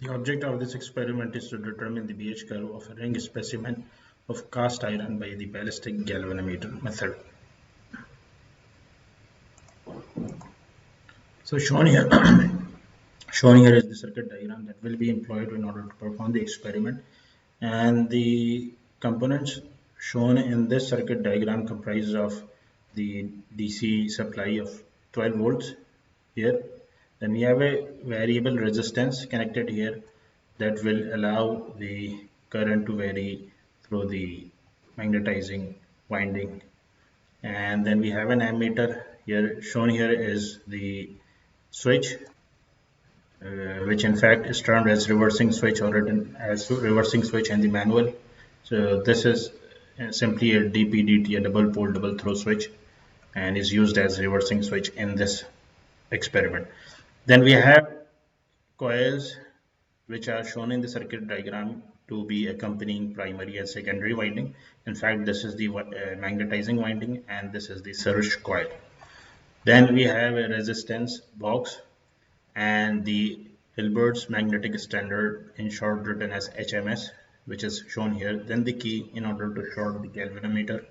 The object of this experiment is to determine the BH curve of a ring specimen of cast iron by the ballistic galvanometer method. So shown here, shown here is the circuit diagram that will be employed in order to perform the experiment, and the components shown in this circuit diagram comprise of the DC supply of 12 volts here. Then we have a variable resistance connected here that will allow the current to vary through the magnetizing winding. And then we have an ammeter here. Shown here is the switch, which in fact is termed as reversing switch or written as reversing switch in the manual. So this is simply a DPDT, a double pole double throw switch, and is used as reversing switch in this experiment. Then we have coils which are shown in the circuit diagram to be accompanying primary and secondary winding. In fact, this is the magnetizing winding and this is the surge coil. Then we have a resistance box and the Hilbert's magnetic standard, in short written as HMS, which is shown here. Then the key in order to short the galvanometer.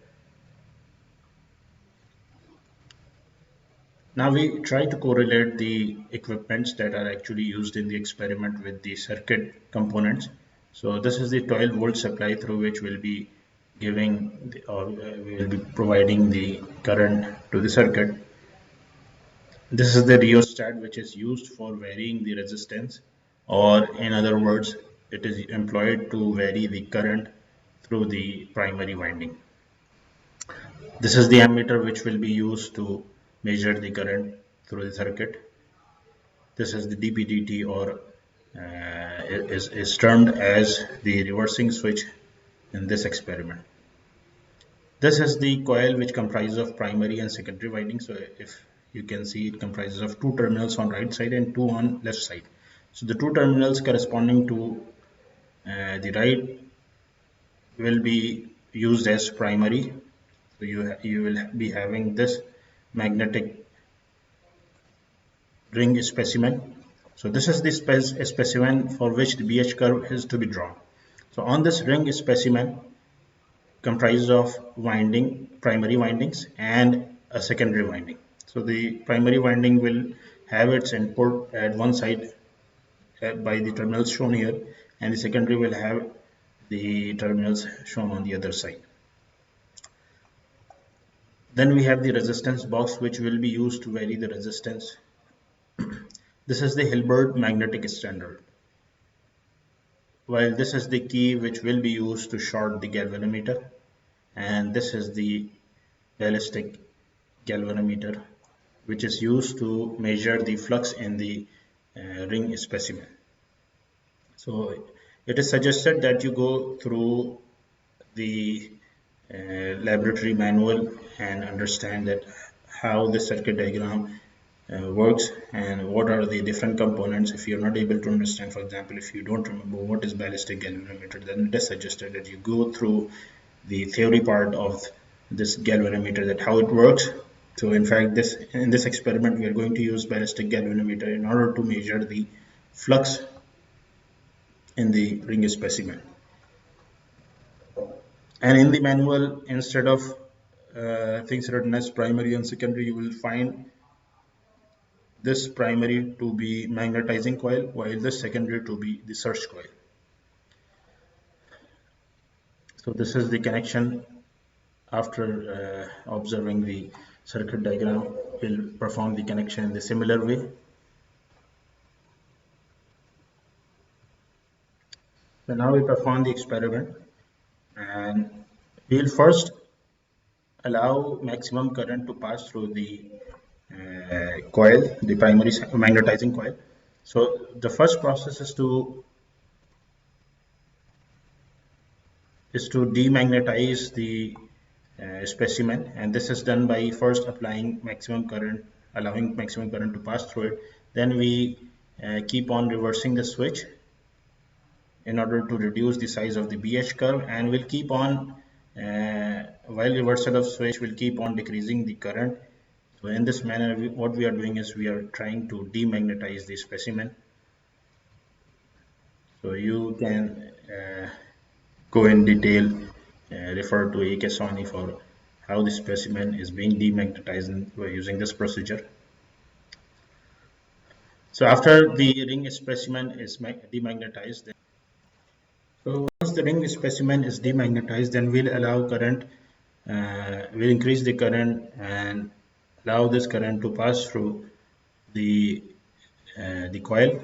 Now we try to correlate the equipments that are actually used in the experiment with the circuit components. So this is the 12 volt supply through which we'll be giving or we will be providing the current to the circuit. This is the rheostat which is used for varying the resistance, or in other words, it is employed to vary the current through the primary winding. This is the ammeter which will be used to measure the current through the circuit. This is the DPDT, or is termed as the reversing switch in this experiment. This is the coil which comprises of primary and secondary winding. So if you can see, it comprises of two terminals on right side and two on left side. So the two terminals corresponding to the right will be used as primary. So you will be having this magnetic ring specimen. So this is the specimen for which the BH curve is to be drawn. So on this ring specimen comprises of primary windings and a secondary winding. So the primary winding will have its input at one side by the terminals shown here, and the secondary will have the terminals shown on the other side. Then we have the resistance box which will be used to vary the resistance. This is the Hilbert magnetic standard, while this is the key which will be used to short the galvanometer, and this is the ballistic galvanometer which is used to measure the flux in the ring specimen. So it is suggested that you go through the laboratory manual and understand that how the circuit diagram works and what are the different components. If you're not able to understand, for example, if you don't remember what is ballistic galvanometer, then it is suggested that you go through the theory part of this galvanometer, that how it works. So in fact, in this experiment we are going to use ballistic galvanometer in order to measure the flux in the ring specimen. And in the manual, instead of things written as primary and secondary, you will find this primary to be magnetizing coil, while this secondary to be the surge coil. So this is the connection. After observing the circuit diagram, we'll perform the connection in the similar way. So now we perform the experiment, and we'll first allow maximum current to pass through the coil, the primary magnetizing coil. So the first process is to demagnetize the specimen, and this is done by first applying maximum current, allowing maximum current to pass through it. Then we keep on reversing the switch in order to reduce the size of the BH curve, and we'll keep on while reversal of switch will keep on decreasing the current. So in this manner, what we are doing is we are trying to demagnetize the specimen. So you can go in detail, refer to Ekesoni for how the specimen is being demagnetized by using this procedure. So after the ring specimen is demagnetized, so once the ring specimen is demagnetized, then we'll allow current, we'll increase the current and allow this current to pass through the the coil,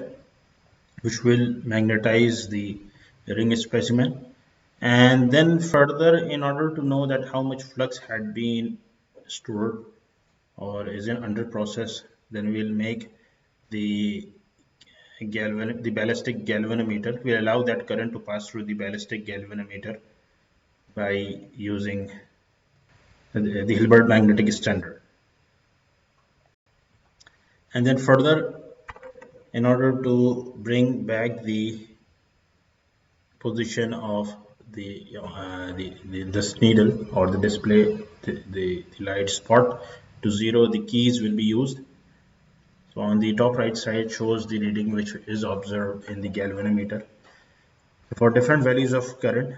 which will magnetize the ring specimen. And then further, in order to know that how much flux had been stored or is in under process, then we'll make the the ballistic galvanometer. We allow that current to pass through the ballistic galvanometer by using the Hilbert magnetic standard. And then further, in order to bring back the position of this needle or the display, the light spot to 0, the keys will be used. So on the top right side shows the reading which is observed in the galvanometer. For different values of current,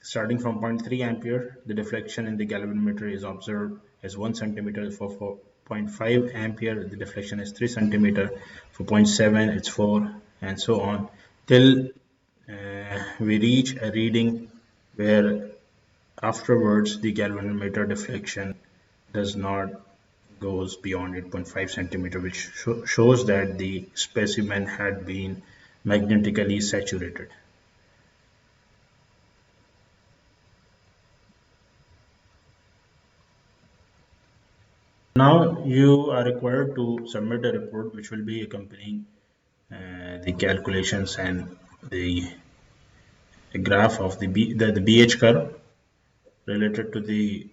starting from 0.3 ampere, the deflection in the galvanometer is observed as 1 centimeter. For 0.5 ampere, the deflection is 3 centimeter. For 0.7, it's 4, and so on, till we reach a reading where afterwards the galvanometer deflection does not goes beyond 8.5 centimeter, which shows that the specimen had been magnetically saturated. Now you are required to submit a report which will be accompanying the calculations and the graph of the BH curve related to the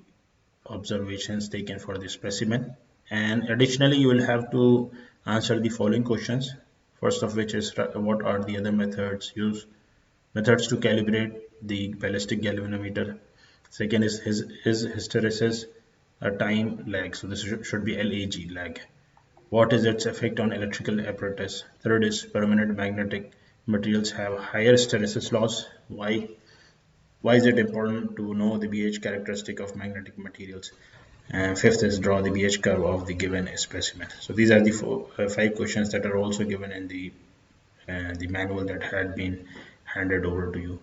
observations taken for the specimen. And additionally, you will have to answer the following questions. First of which is what are the other methods to calibrate the ballistic galvanometer. Second is hysteresis a time lag. So this should be LAG, lag. What is its effect on electrical apparatus? Third is permanent magnetic materials have higher hysteresis loss. Why is it important to know the BH characteristic of magnetic materials? And fifth is draw the BH curve of the given specimen. So these are the five questions that are also given in the manual that had been handed over to you.